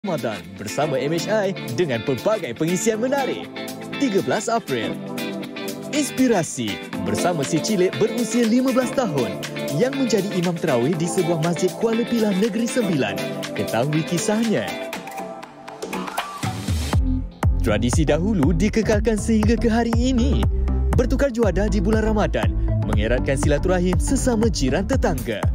Ramadan bersama MHI dengan pelbagai pengisian menarik. 13 April. Inspirasi bersama si cilik berusia 15 tahun yang menjadi imam tarawih di sebuah masjid Kuala Pilah Negeri Sembilan. Ketahui kisahnya. Tradisi dahulu dikekalkan sehingga ke hari ini. Bertukar juadah di bulan Ramadan mengeratkan silaturahim sesama jiran tetangga.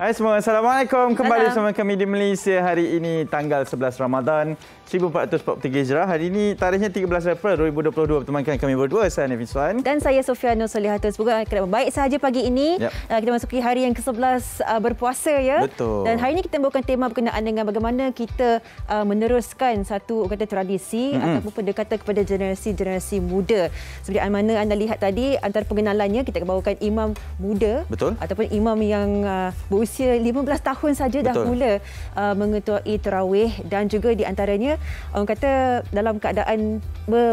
Hai semua, Assalamualaikum. Kembali bersama kami di Malaysia hari ini tanggal 11 Ramadan 1443 Hijrah. Hari ini tarikhnya 13 April 2022. Bertemankan kami berdua, saya Nafis Wan. Dan saya Sofia Nur Solihatul. Semoga keadaan baik sahaja pagi ini. Kita masuki hari yang ke-11 berpuasa ya. Betul. Dan hari ini kita membawakan tema berkenaan dengan bagaimana kita meneruskan satu tradisi ataupun pendekatan kepada generasi muda. Seperti mana anda lihat tadi, antara pengenalannya kita bawakan imam muda. Betul. Ataupun imam yang berusia 15 tahun saja dah mula mengetuai tarawih, dan juga di antaranya orang kata dalam keadaan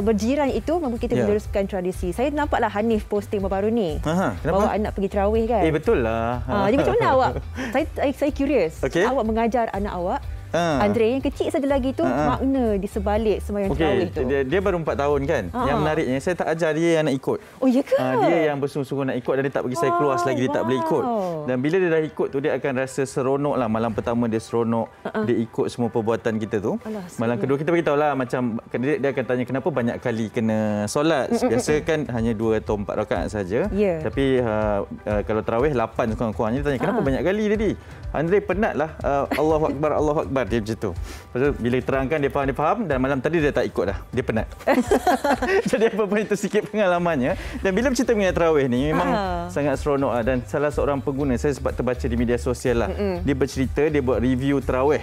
berjiran itu mampu kita meneruskan tradisi. Saya nampaklah Hanif posting baru ni. Bawa anak pergi tarawih kan? Betul lah. Jadi macam mana awak? Saya curious. Awak mengajar anak awak Andre yang kecil saja lagi tu, makna di sebalik sembahyang tarawih tu. Dia baru 4 tahun kan. Yang menariknya saya tak ajar dia yang nak ikut. Oh ya ke? Dia yang bersungguh-sungguh nak ikut dan dia tak bagi saya keluar selagi dia tak boleh ikut. Dan bila dia dah ikut tu dia akan rasa seronok lah. Malam pertama dia seronok, dia ikut semua perbuatan kita tu. Malam kedua kita beritahu lah, macam dia akan tanya kenapa banyak kali kena solat. Biasa kan hanya 2 atau 4 rakaat saja. Tapi kalau tarawih 8 kurang-kurangnya, dia tanya kenapa banyak kali tadi. Andre penat lah. Allahu Akbar, Allahu Akbar. Dia macam tu. Lepas tu bila terangkan dia faham, dan malam tadi dia tak ikut dah. Dia penat. Jadi apa pun itu sikit pengalamannya. Dan bila bercerita mengenai tarawih ni memang sangat seronok lah. Dan salah seorang pengguna, saya sempat terbaca di media sosial lah. Dia bercerita dia buat review tarawih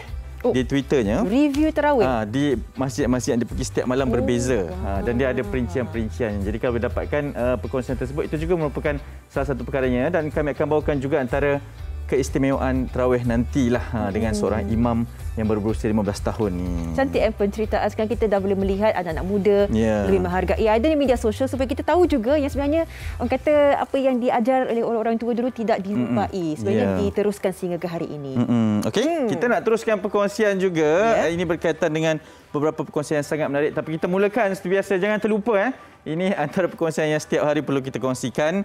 di Twitternya. Review tarawih? Di masjid-masjid yang dia pergi setiap malam berbeza. Dan dia ada perincian-perincian. Jadi kalau dapatkan perkongsian tersebut, itu juga merupakan salah satu perkaranya. Dan kami akan bawakan juga antara keistimewaan tarawih nantilah dengan seorang imam yang baru berusia 15 tahun ni. Cantik penceritaan. Sekarang kita dah boleh melihat anak-anak muda lebih menghargai. Ada di media sosial supaya kita tahu juga yang sebenarnya orang kata apa yang diajar oleh orang tua dulu tidak dilupai. Sebenarnya diteruskan sehingga ke hari ini. Okey, kita nak teruskan perkongsian juga. Ini berkaitan dengan beberapa perkongsian yang sangat menarik. Tapi kita mulakan seperti biasa. Jangan terlupa ini antara perkongsian yang setiap hari perlu kita kongsikan.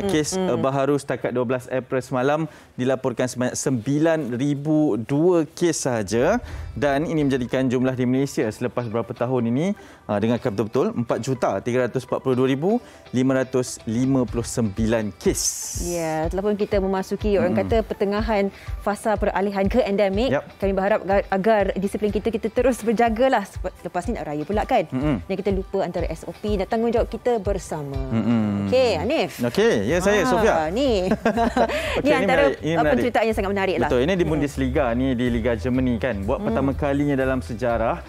Kes baharu setakat 12 April semalam dilaporkan sebanyak 9,002 kes sahaja. Dan ini menjadikan jumlah di Malaysia selepas beberapa tahun ini dengan betul-betul 4,342,559 kes. Ya, telah pun kita memasuki orang kata pertengahan fasa peralihan ke endemik. Kami berharap agar disiplin kita terus berjagalah. Lepas ni nak raya pula kan. Dan kita lupa antara SOP dan tanggungjawab kita bersama. Okey, Hanif. Okey, ya saya Sofia. Ni antara penceritaan yang sangat menarik lah. Betul, ini di Bundesliga ni, di Liga Germany kan. Buat pertama kalinya dalam sejarah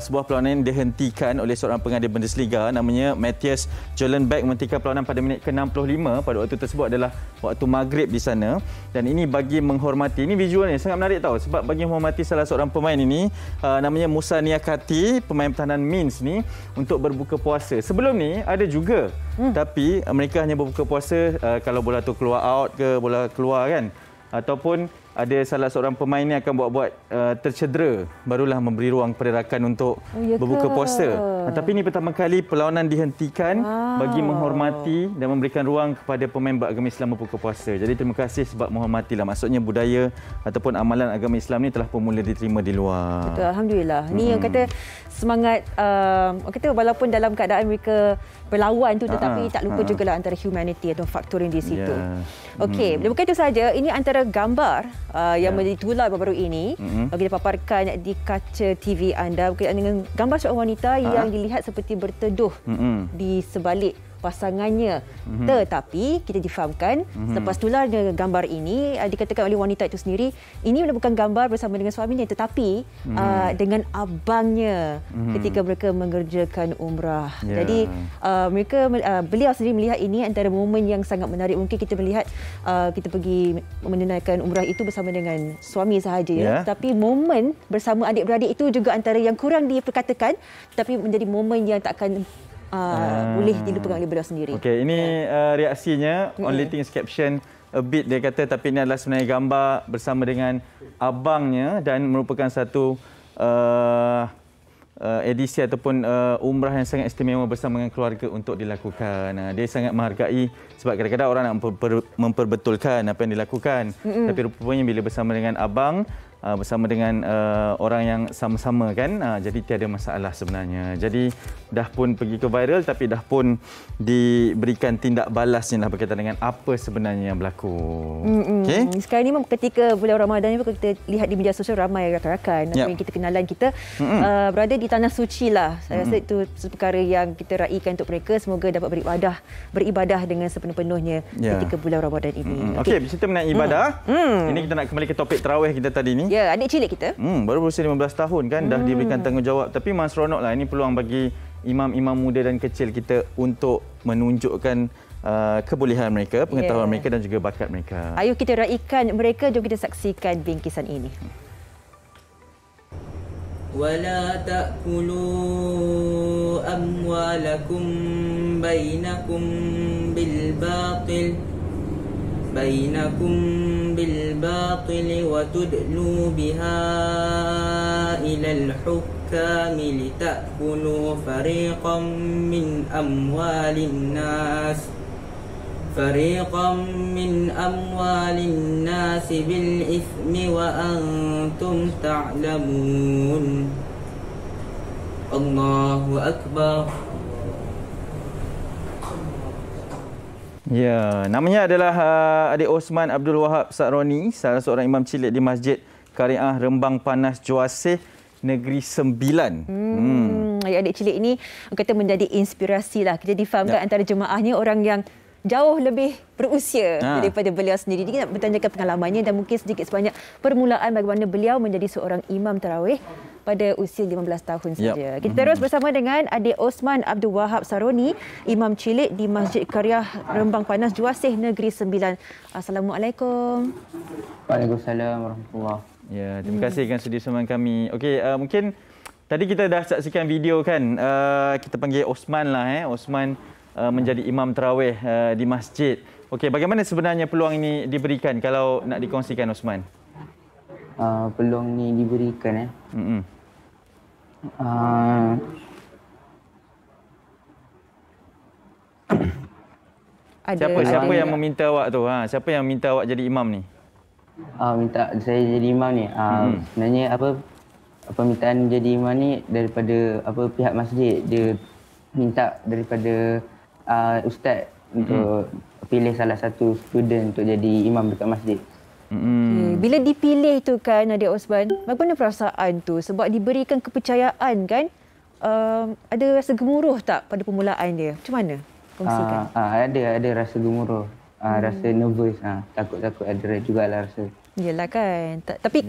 sebuah perlawanan dihentikan oleh seorang pengadil Bundesliga namanya Matthias Johlenbeck, menghentikan perlawanan pada minit ke-65. Pada waktu tersebut adalah waktu maghrib di sana, dan ini bagi menghormati, ini visualnya sangat menarik tahu, sebab bagi menghormati salah seorang pemain ini namanya Musa Niakhaty, pemain pertahanan Mainz ni, untuk berbuka puasa. Sebelum ni ada juga, tapi mereka hanya berbuka puasa kalau bola tu keluar out ke, bola keluar kan, ataupun ada salah seorang pemain ni akan buat-buat tercedera, barulah memberi ruang kepada rakan untuk berbuka puasa. Tapi ini pertama kali perlawanan dihentikan bagi menghormati dan memberikan ruang kepada pemain beragama Islam berbuka puasa. Jadi terima kasih sebab menghormatilah. Maksudnya budaya ataupun amalan agama Islam ni telah pun mula diterima di luar. Betul, alhamdulillah. Ni yang kata semangat orang kata walaupun dalam keadaan mereka berlawan tu, tetapi tak lupa jugalah antara humanity atau faktor yang di situ. Okey, bukan itu saja, ini antara gambar yang ditular baru-baru ini bagi dipaparkan di kaca TV anda berkaitan dengan gambar seorang wanita yang dilihat seperti berteduh di sebalik pasangannya. Tetapi kita difahamkan selepas itulah gambar ini dikatakan oleh wanita itu sendiri, ini bukan gambar bersama dengan suaminya tetapi dengan abangnya ketika mereka mengerjakan umrah. Jadi beliau sendiri melihat ini antara momen yang sangat menarik. Mungkin kita melihat kita pergi menunaikan umrah itu bersama dengan suami sahaja ya. Tapi momen bersama adik-beradik itu juga antara yang kurang diperkatakan tapi menjadi momen yang takkan boleh dilupakan oleh beliau sendiri. Okey, ini reaksinya. Only thing is caption a bit, dia kata, tapi ini adalah sebenarnya gambar bersama dengan abangnya dan merupakan satu edisi ataupun umrah yang sangat istimewa bersama dengan keluarga untuk dilakukan. Dia sangat menghargai sebab kadang-kadang orang nak memperbetulkan apa yang dilakukan. Tapi rupanya bila bersama dengan abang, bersama dengan orang yang sama-sama kan, jadi tiada masalah sebenarnya. Jadi dah pun pergi ke viral tapi dah pun diberikan tindak balasnya lah berkaitan dengan apa sebenarnya yang berlaku. Okay? Sekarang ni ketika bulan Ramadan ni kita lihat di media sosial ramai rakan-rakan atau yang kita kenalan kita berada di tanah suci lah. Saya rasa itu perkara yang kita raikan untuk mereka, semoga dapat beribadah dengan sepenuh-penuhnya ketika bulan Ramadan ini. Okey, bercerita mengenai ibadah. Ini kita nak kembali ke topik tarawih kita tadi ni. Ya, adik cilik kita. Baru berusia 15 tahun kan dah diberikan tanggungjawab. Tapi Mas seronok lah, ini peluang bagi imam-imam muda dan kecil kita untuk menunjukkan kebolehan mereka, pengetahuan mereka dan juga bakat mereka. Ayuh kita raikan mereka, jom kita saksikan bingkisan ini. ولا تأكلوا أموالكم بينكم بالباطل وتدلوا بها إلى الحكام لتأكلوا فريقا من أموال الناس بالإثم وأنتم تعلمون الله أكبر. Ya, namanya adalah adik Osman Abdul Wahab Saroni, salah seorang imam cilik di Masjid Qariah Rembang Panas Juasih Negeri Sembilan. Adik cilik ini kata menjadi inspirasi lah. Kita difahamkan antara jemaahnya orang yang jauh lebih berusia daripada beliau sendiri. Dia nak bertanyakan pengalamannya dan mungkin sedikit sebanyak permulaan bagaimana beliau menjadi seorang imam tarawih pada usia 15 tahun saja. Kita terus bersama dengan adik Osman Abdul Wahab Saroni, imam cilik di Masjid Qariah Rembang Panas Juasih Negeri Sembilan. Assalamualaikum. Waalaikumsalam warahmatullahi. Ya, terima kasih kerana sudi bersama kami. Okey, mungkin tadi kita dah saksikan video kan. Kita panggil Osman lah Osman menjadi imam tarawih di masjid. Okey, bagaimana sebenarnya peluang ini diberikan kalau nak dikongsikan Osman? Peluang ni diberikan Siapa yang meminta awak tu? Siapa yang minta awak jadi imam ni? Minta saya jadi imam ni. Sebenarnya permintaan jadi imam ni daripada pihak masjid. Dia minta daripada ustaz untuk pilih salah satu student untuk jadi imam dekat masjid. Bila dipilih tu kan adik Osman, bagaimana perasaan tu? Sebab diberikan kepercayaan kan, ada rasa gemuruh tak pada permulaan dia? Macam mana? Kongsikan. Ada rasa gemuruh, rasa nervous, takut-takut ada jugalah rasa. Yalah kan. Tapi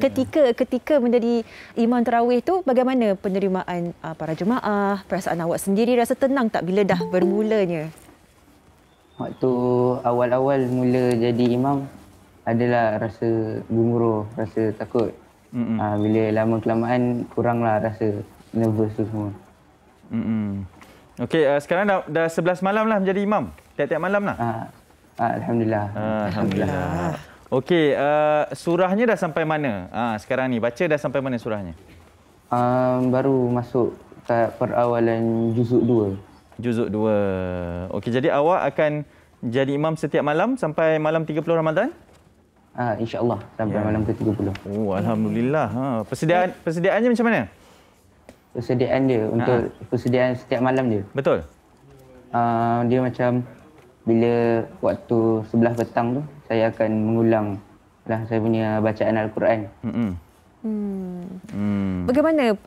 ketika menjadi imam tarawih tu, bagaimana penerimaan para jemaah, perasaan awak sendiri, rasa tenang tak bila dah bermulanya? Waktu awal-awal mula jadi imam, adalah rasa gemuruh, rasa takut. Bila lama kelamaan kuranglah rasa nervous tu semua. Okey, sekarang dah 11 malam lah menjadi imam. Tiap-tiap malam lah. Alhamdulillah. Alhamdulillah. Okey, surahnya dah sampai mana? Sekarang ni baca dah sampai mana surahnya? Baru masuk ke perawalan juzuk 2. Juzuk 2. Okey, jadi awak akan jadi imam setiap malam sampai malam 30 Ramadan? InsyaAllah sampai malam ke-30. Oh, alhamdulillah. Persediaannya macam mana? Persediaan dia untuk persediaan setiap malam dia. Betul. Dia macam bila waktu 11 petang tu saya akan mengulang lah saya punya bacaan Al-Quran. Bagaimana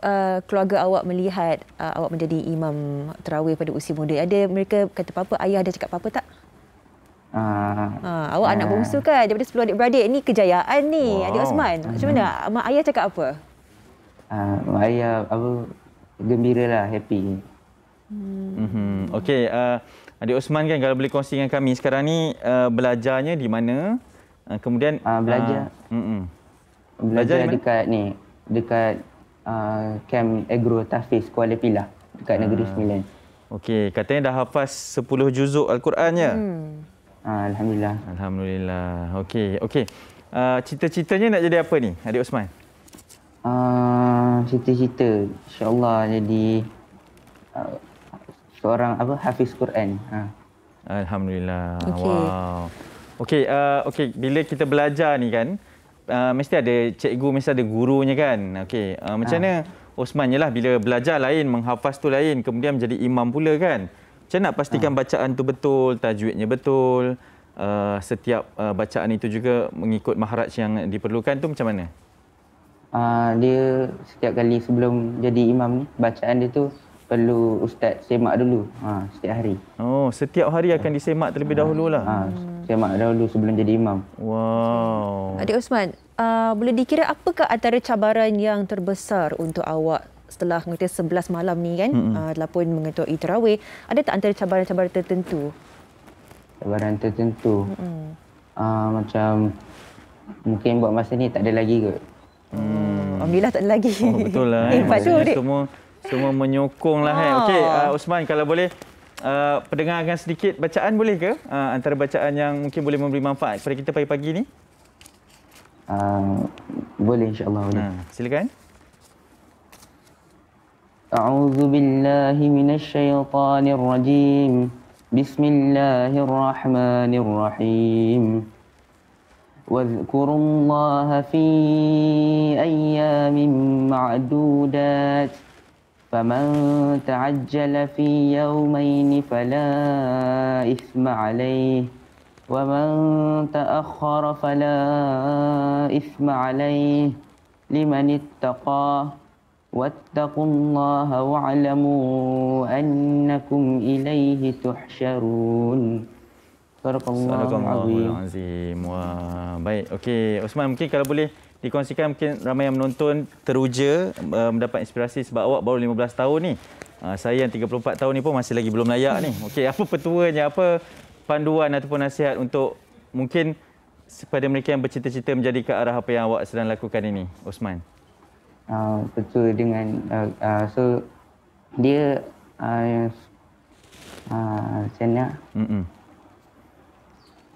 keluarga awak melihat awak menjadi imam tarawih pada usia muda? Ada mereka kata apa-apa? Ayah ada cakap apa-apa tak? Awak anak bongsu kan, daripada 10 adik-beradik. Ini kejayaan ni, Adik Osman. Macam mana? Mak ayah cakap apa? Mak ayah gembira lah, happy. Okey, Adik Osman kan kalau boleh kongsi dengan kami sekarang ni belajarnya di mana? Kemudian belajar dekat ni, dekat Camp Agro Tahfiz Kuala Pilah dekat Negeri Sembilan. Okey, katanya dah hafaz 10 juzuk Al-Qurannya. Alhamdulillah. Alhamdulillah. Okey. Cita-citanya nak jadi apa ni, Adik Osman? Cita-cita insya-Allah jadi seorang hafiz Quran. Alhamdulillah. Wow. Okey, bila kita belajar ni kan, mesti ada cikgu, mesti ada gurunya kan. Okey, macam mana Osman jelah bila belajar lain, menghafaz tu lain, kemudian menjadi imam pula kan. Macam nak pastikan bacaan tu betul, tajwidnya betul, setiap bacaan itu juga mengikut mahraj yang diperlukan tu macam mana? Dia setiap kali sebelum jadi imam ni, bacaan dia tu perlu ustaz semak dulu setiap hari. Oh, setiap hari akan disemak terlebih dahululah. Semak dahulu sebelum jadi imam. Wow. Adik Osman, boleh dikira apakah antara cabaran yang terbesar untuk awak setelah 11 malam ni kan, telah pun mengetuai tarawih, ada tak antara cabaran-cabaran tertentu? Cabaran tertentu? Macam mungkin buat masa ni tak ada lagi kot. Alhamdulillah tak ada lagi. Betul lah. Semua menyokong lah. Okey, Osman, kalau boleh pendengarkan sedikit bacaan boleh ke? Antara bacaan yang mungkin boleh memberi manfaat kepada kita pagi-pagi ni? Boleh, insya-Allah boleh. Silakan. A'udzu billahi minasyaitonir rajim. Bismillahirrahmanirrahim. واذكروا الله في أيام معدودات فمن تعجل في يومين فلا إثم عليه ومن تأخر فلا إثم عليه لمن اتقى واتقوا الله واعلموا أنكم إليه تحشرون. Sadaqallahul azim. Wah, baik. Okey, Osman, mungkin kalau boleh dikongsikan, mungkin ramai yang menonton teruja mendapat inspirasi sebab awak baru 15 tahun ni. Saya yang 34 tahun ni pun masih lagi belum layak ni. Okey, apa petuanya, apa panduan ataupun nasihat untuk mungkin kepada mereka yang bercita-cita menjadi ke arah apa yang awak sedang lakukan ini, Osman? Betul dengan so dia sana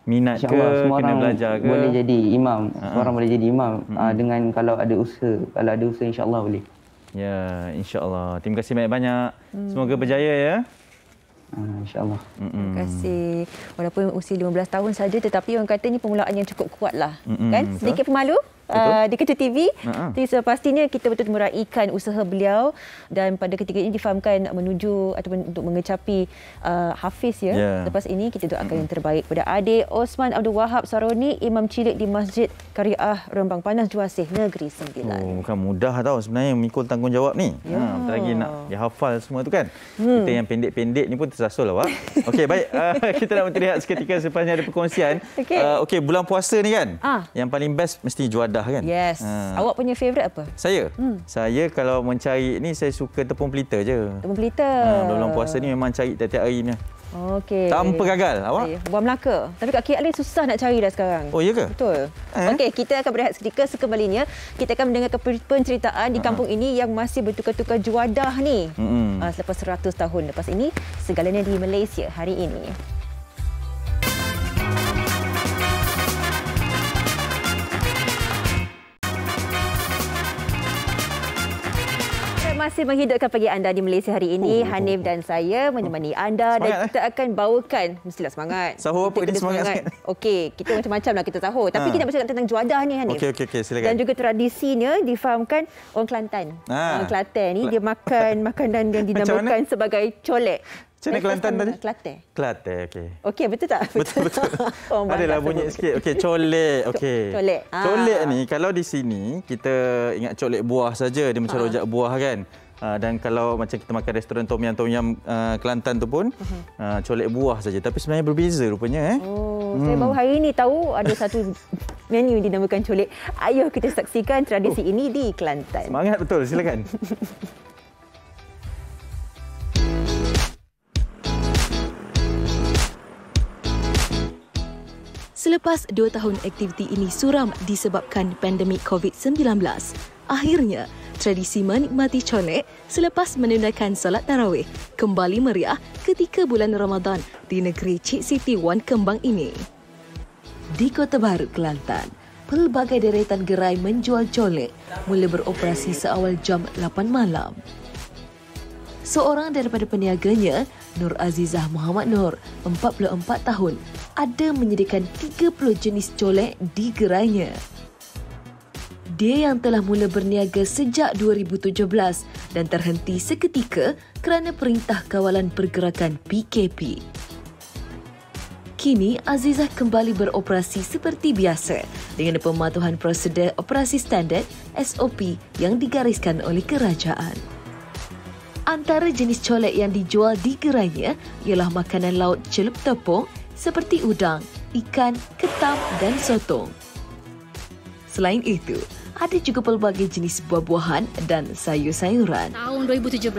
minat ke, kena belajar ke? Boleh jadi imam. Semua orang boleh jadi imam dengan kalau ada usaha. Kalau ada usaha, insya-Allah boleh. Ya, insya-Allah. Terima kasih banyak-banyak. Semoga berjaya ya. InsyaAllah. Terima kasih. Walaupun usia 15 tahun saja, tetapi orang kata ni permulaan yang cukup kuat lah. Kan? Sedikit pemalu di Kejut TV. Jadi pastinya kita betul meraihkan usaha beliau dan pada ketika ini difahamkan menuju ataupun untuk mengecapi Hafiz ya. Lepas ini kita doakan yang terbaik pada adik Osman Abdul Wahab Saroni, Imam Cilik di Masjid Kariah Rembang Panas Juasih, Negeri Sembilan. Bukan mudah tau sebenarnya memikul tanggungjawab ni. Bentar lagi nak dihafal semua tu kan. Kita yang pendek-pendek ni pun tersasul awak. Okey, baik. Kita nak berteriak seketika selepasnya ada perkongsian. Okey, bulan puasa ni kan. Yang paling best mesti juadah kan. Yes. Awak punya favourite apa? Saya? Saya kalau mencari ni saya suka tepung pelita je. Tepung pelita. Bulan puasa ni memang cari tiap-tiap hari ni. Okey. Tanpa gagal. Awak? Buah Melaka. Tapi kat KL susah nak cari dah sekarang. Oh, ya ke? Betul. Okey, kita akan berehat seketika. Sekembalinya kita akan mendengar penceritaan di kampung ini yang masih bertukar-tukar juadah ni. Selepas 100 tahun lepas ini, segalanya di Malaysia hari ini. Masih menghidupkan pagi anda di Malaysia hari ini. Hanif dan saya menemani anda semangat, dan kita akan bawakan, mestilah semangat. Sahur apa ini semangat? Okey, kita macam-macam lah kita sahur. Tapi kita bercakap tentang juadah ni, Hanif. Okey, silakan. Dan juga tradisinya difahamkan orang Kelantan. Orang Kelantan ni dia makan makanan yang dinamakan sebagai colek. Macam mana Kelantan tadi? Kelantan. Kelantan, okey. Okey, betul tak? Betul. Adalah bunyi sikit. Okey, colek. Okey. Colek. Colek ni kalau di sini kita ingat colek buah saja, dia macam rojak buah kan. Dan kalau macam kita makan restoran tom yum Kelantan tu pun colek buah saja, tapi sebenarnya berbeza rupanya. Saya baru hari ini tahu ada satu menu dinamakan colek. Ayo kita saksikan tradisi ini di Kelantan. Semangat betul, silakan. Selepas 2 tahun aktiviti ini suram disebabkan pandemik COVID-19, akhirnya tradisi menikmati colek selepas menunaikan solat tarawih kembali meriah ketika bulan Ramadan di negeri Cik Siti Wan Kembang ini. Di Kota Baru, Kelantan, pelbagai deretan gerai menjual colek mula beroperasi seawal jam 8 malam. Seorang daripada peniaganya, Nur Azizah Muhammad Nur, 44 tahun, ada menyediakan 30 jenis colek di gerainya. Dia yang telah mula berniaga sejak 2017 dan terhenti seketika kerana Perintah Kawalan Pergerakan PKP. Kini, Azizah kembali beroperasi seperti biasa dengan pematuhan prosedur operasi standard SOP yang digariskan oleh kerajaan. Antara jenis colek yang dijual di gerainya ialah makanan laut celup tepung seperti udang, ikan, ketam dan sotong. Selain itu, ada juga pelbagai jenis buah-buahan dan sayur-sayuran. Tahun 2017,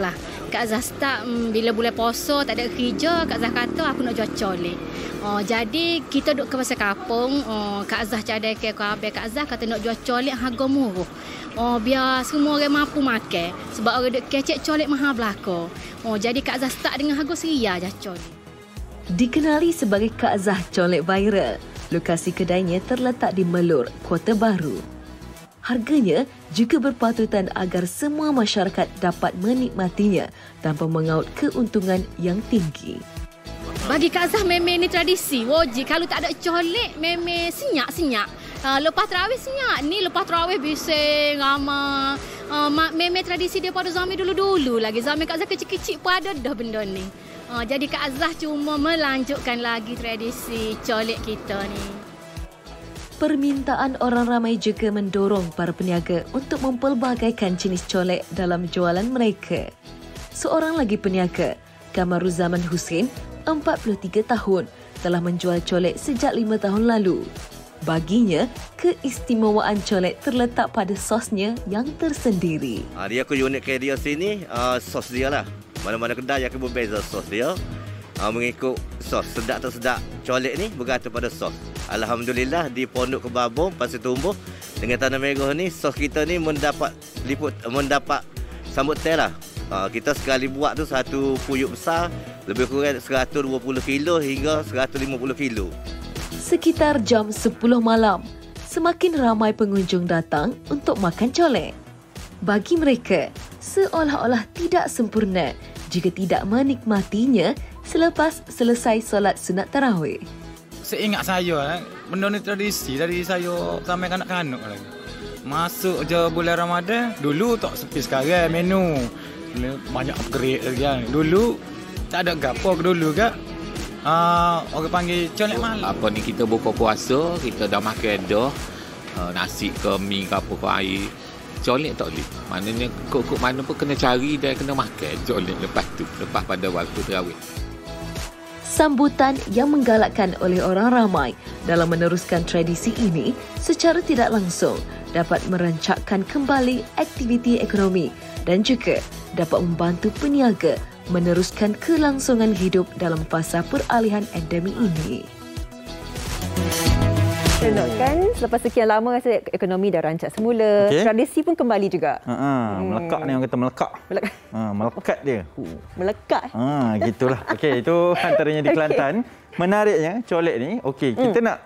Kak Azah start bila bulan puasa tak ada kerja, Kak Azah kata aku nak jual colek. Jadi kita duduk ke pasar kapung, Kak Azah cadai ke habis Kak Azah kata nak jual colek harga murah. Biar semua orang mampu makan sebab orang duk kecek colek mahal belaka. Jadi Kak Azah start dengan harga RM1 je colek. Dikenali sebagai Kak Azah Colek Viral, lokasi kedainya terletak di Melur, Kota Baru. Harganya juga berpatutan agar semua masyarakat dapat menikmatinya tanpa mengaut keuntungan yang tinggi. Bagi Kak Azah meme ni tradisi, wajib kalau tak ada colek meme senyap-senyap. Lepas tarawih senyap ni, lepas tarawih bising ramai. Meme tradisi dia pada zaman dulu-dulu lagi. Zaman Kak Azah kecil-kecil pun ada dah benda ni. Jadi Kak Azah cuma melanjutkan lagi tradisi colek kita ni. Permintaan orang ramai juga mendorong para peniaga untuk mempelbagaikan jenis colek dalam jualan mereka. Seorang lagi peniaga, Kamaruzaman Hussein, 43 tahun, telah menjual colek sejak 5 tahun lalu. Baginya, keistimewaan colek terletak pada sosnya yang tersendiri. Dia aku unikkan dia sini, sos dia lah. Mana-mana kedai yang berbeza sos dia. Mengikut sos, sedap tak sedap colek ni bergantung pada sos. Alhamdulillah di Pondok Kebabong, Pasir Tumbuh dengan Tanah Merah ni sos kita ni mendapat sambutan lah. Kita sekali buat tu satu puyuk besar lebih kurang 120 kilo hingga 150 kilo. Sekitar jam 10 malam, semakin ramai pengunjung datang untuk makan colek. Bagi mereka, seolah-olah tidak sempurna jika tidak menikmatinya selepas selesai solat sunat tarawih. Seingat saya, benda ni tradisi dari saya sampai kanak-kanak lagi. Masuk je bulan Ramadan, dulu tak sepi sekarang menu. Banyak upgrade lagi kan. Dulu tak ada gapo dulu ke. Orang panggil colek malam. Apa ni kita buka puasa, kita dah makan dah. Nasi ke mi ke apa ke air. Colek tak boleh. Maknanya kok mana pun kena cari dan kena makan colek lepas tu. Lepas pada waktu tarawih. Sambutan yang menggalakkan oleh orang ramai dalam meneruskan tradisi ini secara tidak langsung dapat merancakkan kembali aktiviti ekonomi dan juga dapat membantu peniaga meneruskan kelangsungan hidup dalam fasa peralihan endemik ini. Kan selepas sekian lama rasa ekonomi dah rancak semula, tradisi pun kembali juga. Melekat ni orang kata melekat. Melekat dia. Melekat. Gitulah. Okey, itu antaranya di Kelantan. Menariknya colek ni, kita nak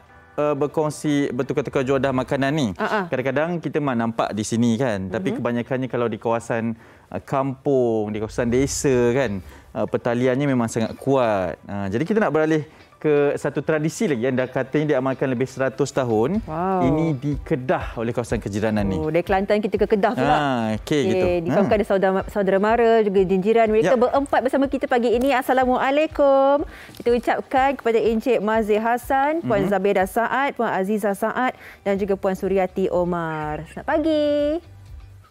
berkongsi bertukar-tukar juadah makanan ni. Kadang-kadang kita nampak di sini kan, tapi kebanyakannya kalau di kawasan kampung, di kawasan desa kan, pertaliannya memang sangat kuat. Jadi kita nak beralih ke satu tradisi lagi yang dah katanya diamalkan lebih 100 tahun. Wow. Ini di Kedah oleh kawasan kejiranan ni. Dari Kelantan kita ke Kedah pula. Okey gitu. Di kawasan ada saudara mara juga jiran mereka berempat bersama kita pagi ini. Assalamualaikum. Kita ucapkan kepada Encik Mazir Hassan, Puan Zabeda Saad, Puan Azizah Saad dan juga Puan Suryati Omar. Selamat pagi.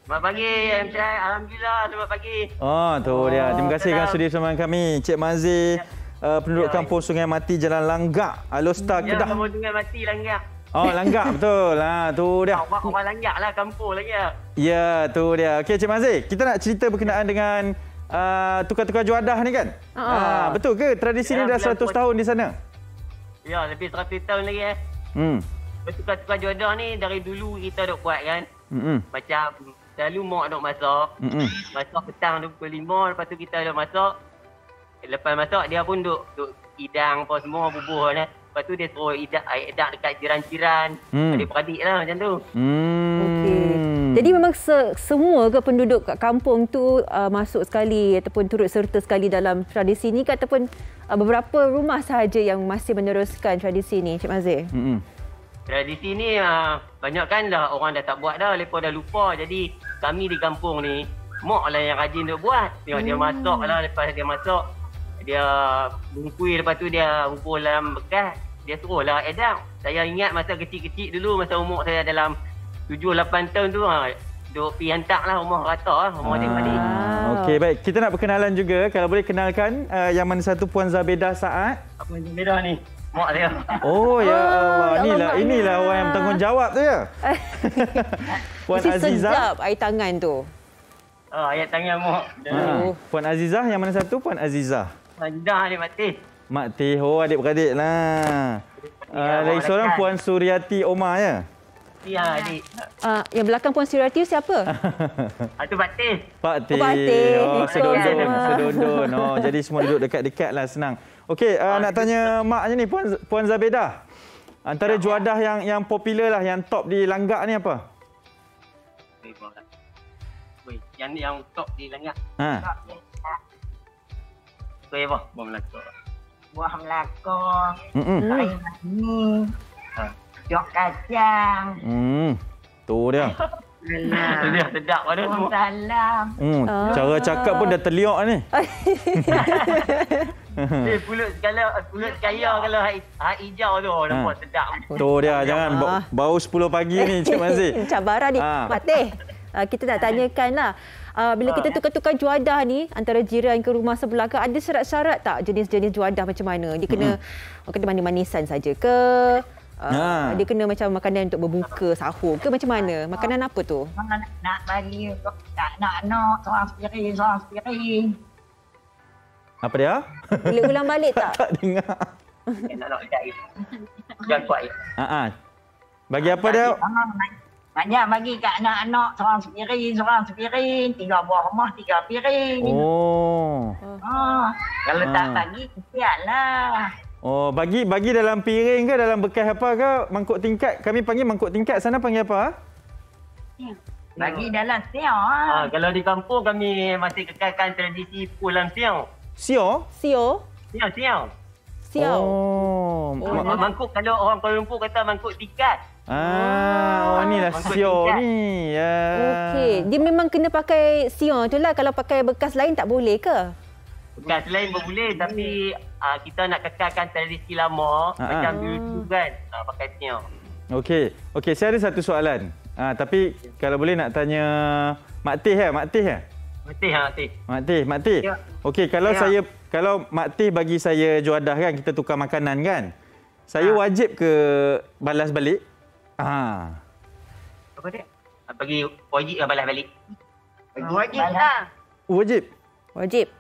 Selamat pagi, MC. Alhamdulillah, selamat pagi. Oh, tu dia. Terima kasih kerana sudi bersama kami. Cik Mazir, penduduk kampung Sungai Mati, Jalan Langgak, Alostar, Kedah. Ya, kampung Sungai Mati, Langgak. Oh, Langgak, betul. Tu dia. Orang Langgak lah, kampung lagi. Ya, tu dia. Okey, Cik Mazir, kita nak cerita berkenaan dengan tukar-tukar juadah ni kan? Betul ke? Tradisi ni dah 100 tahun di sana? Ya, lebih 100 tahun lagi. Tukar-tukar juadah ni dari dulu kita duk buat kan. Macam selalu mak duk masak. Masak petang pukul 5, lepas tu kita duk masak. Lepas masak dia pun duk hidang apa semua bubuh kan. Lepas tu dia suruh hidang dekat jiran-jiran. Adik-beradik lah macam tu. Okey. Jadi memang semua ke penduduk kat kampung tu masuk sekali ataupun turut serta sekali dalam tradisi ni ke, ataupun beberapa rumah sahaja yang masih meneruskan tradisi ni, Cik Mazir? Tradisi ni banyak kan dah orang dah tak buat dah, lepas dah lupa. Jadi kami di kampung ni mak lah yang rajin duk buat. Tengok dia masak lah, lepas dia masak dia bungkui, lepas tu dia bubur dalam bekas, dia suruh lah edang. Saya ingat masa kecil-kecil dulu, masa umur saya dalam 7-8 tahun tu duk pergi hantar lah rumah rata lah, rumah adik-adik. Okey, baik. Kita nak berkenalan juga. Kalau boleh kenalkan yang mana satu Puan Zabeda Saad. Puan Zabeda ni mak dia. Oh ya Allah, inilah orang yang bertanggungjawab tu ya. Puan Azizah. Sedap air tangan tu. Air tangan mak. Puan Azizah, yang mana satu? Puan Azizah. Puan Azizah ni Mak Teh. Mak Teh, adik-beradik lah. Lagi seorang Puan Suryati Omar ya? Ya, adik. Yang belakang Puan Suryati siapa? Itu Pak Teh. Pak Teh. Pak Teh. Sedondon. Jadi semua duduk dekat-dekat lah, senang. Okey, nak tanya maknya ni, Puan Zabeda. Antara juadah yang popular lah, yang top di Langgak ni apa? Yang top di Langgak. Kuih apa? Buah Melaka. Buah Melaka. Air mani. Jok kacang. Tu dia. Dia sedap pada semua. Salam. Cara cakap pun dah terliok ni. Pulut kaya kalau hijau tu nampak sedap. Tu dia, jangan bau 10 pagi ni, Cik Mazir. Cabaran ni. Mak Teh, kita nak tanyakan lah. Bila kita tukar-tukar juadah ni antara jiran ke rumah sebelah ke, ada syarat-syarat tak jenis-jenis juadah macam mana? Dia kena manis-manisan saja ke? Dia kena macam makanan untuk berbuka, sahur ke macam mana? Makanan apa tu? Nak bagi nak seorang spiring. Apa dia? Boleh ulang balik tak? Tak dengar. Nak jahit. Jangan kuat. Bagi apa dia? Banyak bagi kat anak-anak seorang spiring, 3 buah rumah 3 piring. Kalau tak bagi, kesianlah. Bagi dalam piring ke, dalam bekas apa ke, mangkuk tingkat? Kami panggil mangkuk tingkat, sana panggil apa? Bagi dalam siang. Kalau di kampung kami masih kekalkan tradisi pulang siang. Siang? Siang. Mangkuk, kalau orang Kuala Lumpur kata mangkuk tingkat. Inilah siang ni. Okey, dia memang kena pakai siang tu lah. Kalau pakai bekas lain tak boleh ke? Bekas lain boleh, tapi kita nak kekalkan tradisi lama macam dulu kan, pakai siang. Okey, saya ada satu soalan. Tapi kalau boleh nak tanya Mak Teh ya? Mak Teh. Ya. Okey, kalau Mak Teh bagi saya juadah kan, kita tukar makanan kan. Saya wajib ke balas balik? Apa dia? Bagi wajib balas balik. Wajib lah. Wajib.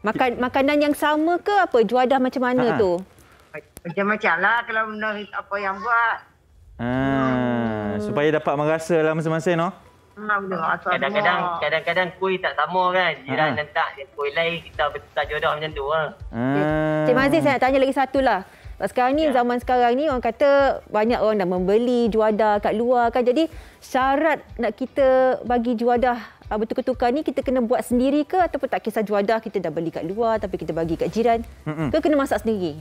Makanan yang sama ke apa? Juadah macam mana tu? Macam-macam lah kalau benda apa yang buat. Supaya dapat merasa lah masing-masing, no? Kadang-kadang kuih tak sama kan. Jiran nantak kuih lain, kita bertukar jodoh macam tu lah. Cik Mazir, saya nak tanya lagi satu lah. Sekarang ni, zaman sekarang ni, orang kata banyak orang dah membeli juadah kat luar kan. Jadi syarat nak kita bagi juadah bertukar-tukar ni kita kena buat sendiri ke ataupun tak kisah juadah kita dah beli kat luar tapi kita bagi kat jiran ke kena masak sendiri?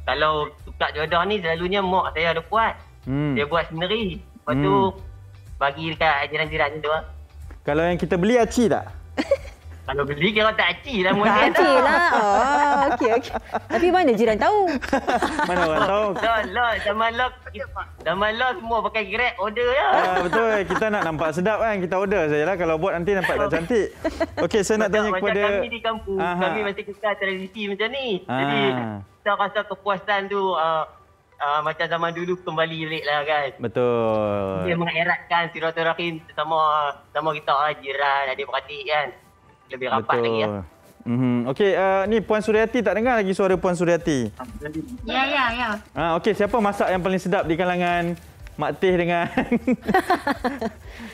Kalau tukar juadah ni selalunya mak saya ada buat. Dia buat sendiri. Lepas tu bagi dekat jiran-jiran tu. Kalau yang kita beli aci tak? Kalau beli kira tak aci lah. Tak aci lah. Okey. Tapi mana jiran tahu? Mana orang tahu? Zaman lah semua pakai Grab order je. Betul. Kita nak nampak sedap kan. Kita order sajalah. Kalau buat nanti nampak tak cantik. Okey, saya nak tanya kepada... Macam kami di kampung, kami masih kekal tradisi macam ni. Jadi kita rasa kepuasan tu macam zaman dulu kembali balik lah kan. Betul. Dia mengeratkan silaturahim sama kita jiran, adik-beradik kan. Lebih rapat lagi ya. Okey, ni Puan Suryati tak dengar lagi suara Puan Suryati? Ya. Okey, siapa masak yang paling sedap di kalangan Mak Teh dengan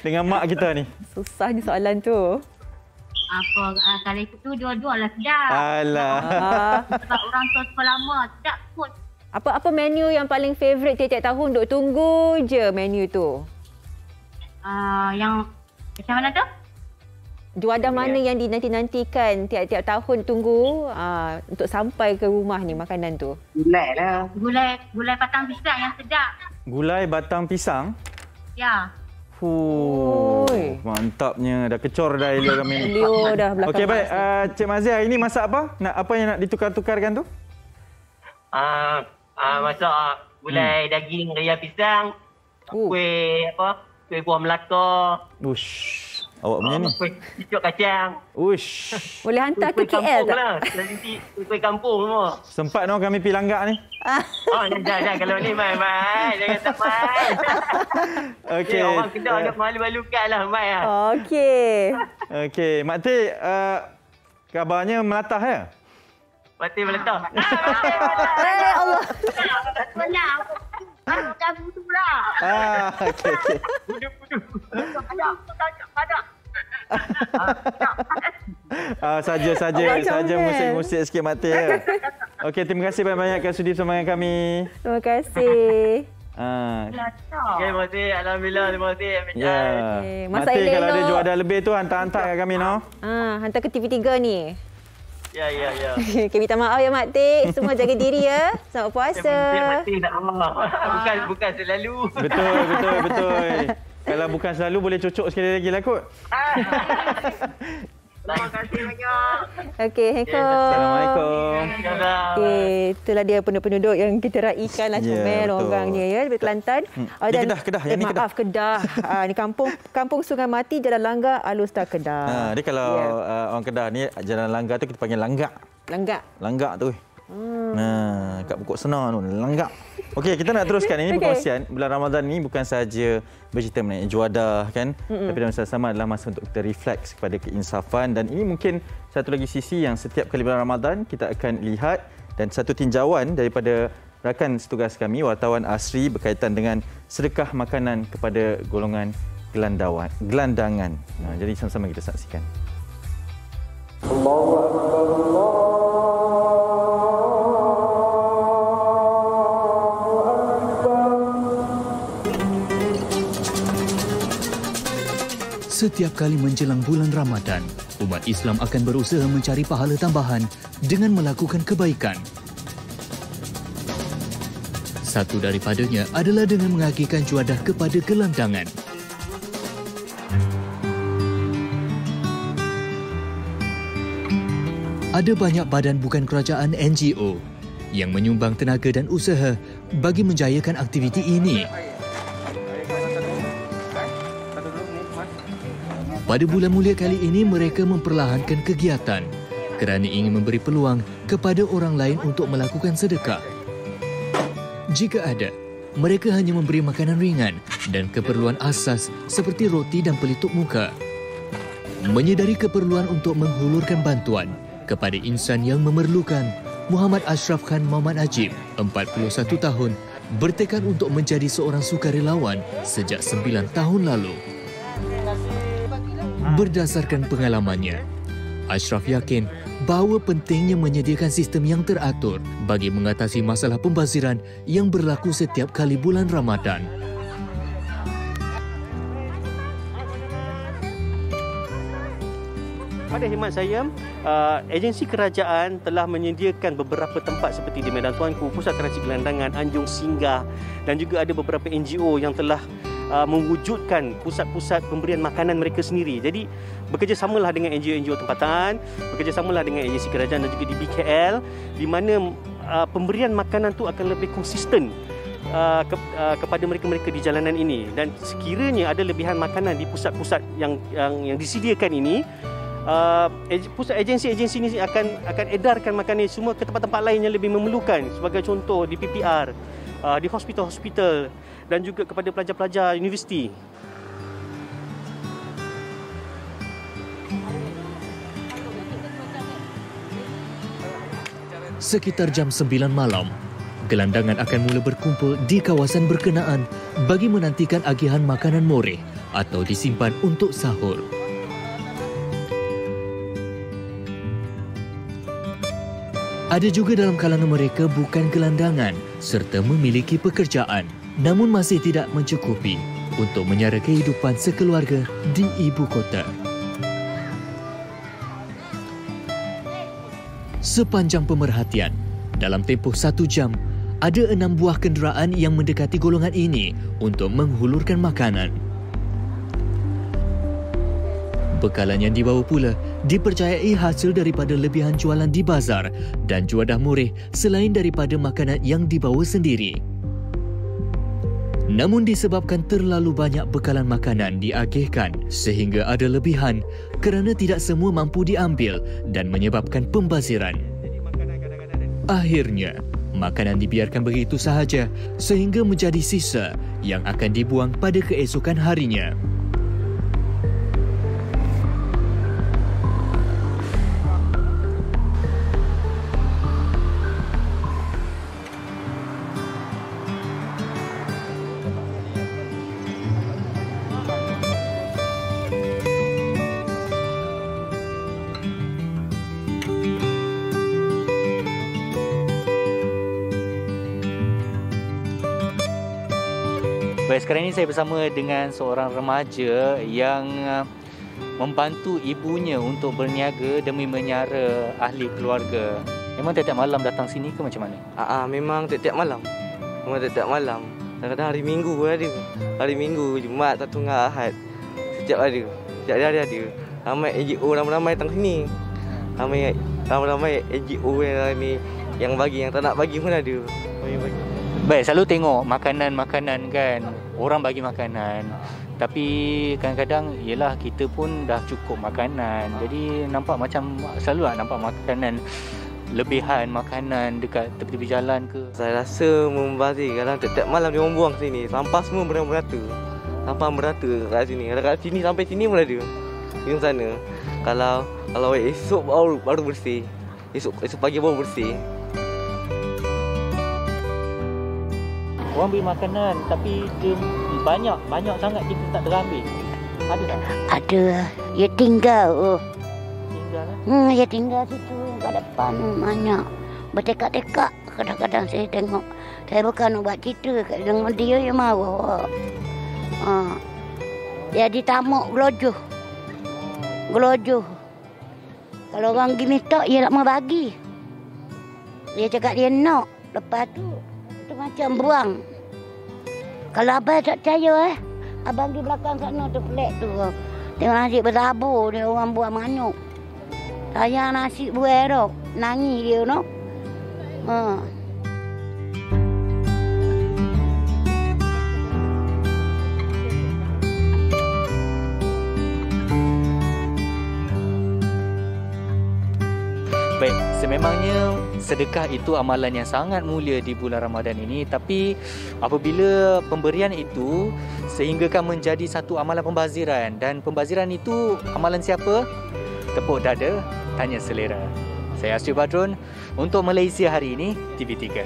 dengan mak kita ni? Susah ni soalan tu. Kalau itu dua-dua lah sedap. Alah. Sebab orang tua sekolah lama sedap pun. Apa menu yang paling favourite tiap-tiap tahun duk tunggu je menu tu? Yang macam mana tu? Juadah mana yang dinanti-nantikan tiap-tiap tahun tunggu untuk sampai ke rumah ni makanan tu? Gulai lah. Gulai batang pisang yang sedap. Gulai batang pisang? Ya. Mantapnya. Dah kecor dah Elio kami ni. Elio dah belakang. Okey, baik. Cik Mazia, hari ni masak apa? Apa yang nak ditukar-tukarkan tu? Masak gulai daging raya pisang. Kuih buah Melaka. Awak punya ni. Cucuk kacang. Boleh hantar ke KL tak? Kuih kampung semua. Sempat kami pergi langgak ni. Jangan kalau ni mai. Jangan tak mai. Okey. Orang Kedah nak malu-malukan lah mai. Okey. Mak Teh, kabarnya melatah ya? Mak Teh melatah. Allah. Kamu tu pula. Okey. Budu. Saja musik-musik sikit Mak Teh ya. Okey, terima kasih banyak-banyak kerana sudi bersama dengan kami. Terima kasih. Terima kasih. Alhamdulillah, terima kasih. Ya. Mak Teh kalau ada juadah lebih tu hantar kat kami hantar ke TV3 ni. Ya. Okay, minta maaf ya Mak Teh. Semua jaga diri ya. Selamat puasa. Bukan selalu. Betul. Kalau bukan selalu boleh cocok sekali lagi lah kot. Terima kasih banyak. Okey, Assalamualaikum. Itulah dia penduduk yang kita raikan lah comel orangnya ya, lebih Kelantan. Kedah. Kedah. Ni kampung Sungai Mati, Jalan Langgar, Alustar Kedah. Dia kalau orang Kedah ni Jalan Langgar tu kita panggil Langgak. Langgak tu. Kat pokok senar tu, Langgak. Okey, kita nak teruskan ini perkongsian. Bulan Ramadan ni bukan sahaja bercerita mengenai juadah kan, tapi dalam masa sama adalah masa untuk kita refleks kepada keinsafan, dan ini mungkin satu lagi sisi yang setiap kali bulan Ramadan kita akan lihat, dan satu tinjauan daripada rakan setugas kami wartawan Asri berkaitan dengan sedekah makanan kepada golongan gelandangan. Jadi sama-sama kita saksikan. Allahu Akbar. Setiap kali menjelang bulan Ramadan, umat Islam akan berusaha mencari pahala tambahan dengan melakukan kebaikan. Satu daripadanya adalah dengan mengagikan juadah kepada gelandangan. Ada banyak badan bukan kerajaan NGO yang menyumbang tenaga dan usaha bagi menjayakan aktiviti ini. Pada bulan mulia kali ini, mereka memperlahankan kegiatan kerana ingin memberi peluang kepada orang lain untuk melakukan sedekah. Jika ada, mereka hanya memberi makanan ringan dan keperluan asas seperti roti dan pelitup muka. Menyedari keperluan untuk menghulurkan bantuan kepada insan yang memerlukan, Muhammad Ashraf Khan Muhammad Ajib, 41 tahun, bertekad untuk menjadi seorang sukarelawan sejak 9 tahun lalu. Berdasarkan pengalamannya, Ashraf yakin bahawa pentingnya menyediakan sistem yang teratur bagi mengatasi masalah pembaziran yang berlaku setiap kali bulan Ramadan. Pada khidmat saya, agensi kerajaan telah menyediakan beberapa tempat seperti di Medan Tuanku, Pusat Karaci Gelandangan, Anjung Singgah, dan juga ada beberapa NGO yang telah mewujudkan pusat-pusat pemberian makanan mereka sendiri. Jadi bekerjasamalah dengan NGO-NGO tempatan, bekerjasamalah dengan agensi kerajaan dan juga di BKL, di mana pemberian makanan tu akan lebih konsisten kepada mereka-mereka di jalanan ini. Dan sekiranya ada lebihan makanan di pusat-pusat yang disediakan ini, pusat agensi-agensi ini akan edarkan makanan semua ke tempat-tempat lain yang lebih memerlukan, sebagai contoh di PPR, di hospital-hospital dan juga kepada pelajar-pelajar universiti. Sekitar jam 9 malam, gelandangan akan mula berkumpul di kawasan berkenaan bagi menantikan agihan makanan moreh atau disimpan untuk sahur. Ada juga dalam kalangan mereka bukan gelandangan serta memiliki pekerjaan, namun masih tidak mencukupi untuk menyara kehidupan sekeluarga di ibu kota. Sepanjang pemerhatian, dalam tempoh 1 jam, ada 6 buah kenderaan yang mendekati golongan ini untuk menghulurkan makanan. Bekalan yang dibawa pula dipercayai hasil daripada lebihan jualan di bazar dan juadah moreh selain daripada makanan yang dibawa sendiri. Namun disebabkan terlalu banyak bekalan makanan diagihkan sehingga ada lebihan kerana tidak semua mampu diambil dan menyebabkan pembaziran. Akhirnya, makanan dibiarkan begitu sahaja sehingga menjadi sisa yang akan dibuang pada keesokan harinya. Baik, sekarang ini saya bersama dengan seorang remaja yang membantu ibunya untuk berniaga demi menyara ahli keluarga. Memang tiap-tiap malam datang sini ke macam mana? Memang tiap-tiap malam. Memang tiap-tiap malam. Kadang-kadang hari Minggu pun ada. Hari Minggu, Jumaat, Sabtu dengan Ahad. Setiap ada. Setiap hari ada. Ramai NGO ramai-ramai datang sini. Ramai NGO yang bagi, yang tak nak bagi pun ada. Baik, selalu tengok makanan-makanan kan, orang bagi makanan. Tapi kadang-kadang ialah kita pun dah cukup makanan. Jadi nampak macam selalu nampak makanan, lebihan makanan dekat tepi-tepi jalan ke. Saya rasa membazir. Kadang tiap malam dia buang sini. Sampah semua merata. Sampah merata kat sini. Kat sini sampai sini pun ada. Di sana. Kalau esok baru bersih. Esok pagi baru bersih. Orang beri makanan tapi dia banyak sangat kita tak terambil. Ada tak? Ada. Ya tinggal. Tinggal Ya tinggal situ kat depan banyak. Bertekak-tekak kadang-kadang saya tengok. Saya bukan nak buat cerita kat dengan dia yang marah. Dia ditamuk gelojoh. Kalau orang pergi minta, dia tak mau bagi. Dia cakap dia nak. Lepas tu macam buang. Kalau abang tak percaya abang di belakang sana tu flat tu. Tengok nasi bertabur dia orang buah manuk. Sayang nasi buah tu. Nangis dia no. Baik, sememangnya sedekah itu amalan yang sangat mulia di bulan Ramadan ini, tapi apabila pemberian itu sehinggakan menjadi satu amalan pembaziran, dan pembaziran itu amalan siapa? Tepuk dada, tanya selera. Saya Asri Badrun untuk Malaysia hari ini, TV3.